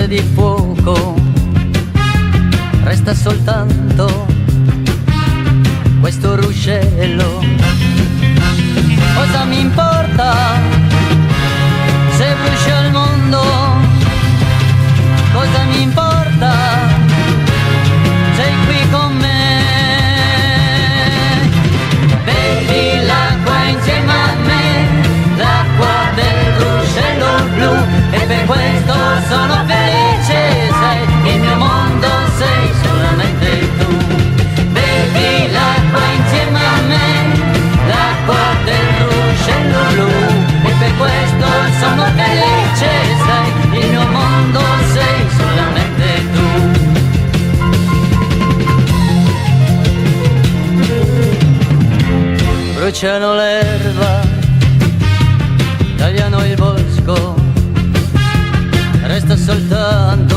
luce di fuoco, resta soltanto questo ruscello. Cosa mi importa se brucia il mondo? Cosa mi importa? Sei qui con me. Bevi l'acqua insieme a me, l'acqua del ruscello blu, e per questo sono felice. Sei il mio mondo, sei solamente tu. Bevi l'acqua insieme a me, l'acqua del ruscello blu, e per questo sono felice. Sei il mio mondo, sei solamente tu. Bruciano l'erba, tagliano il bosco, resta soltanto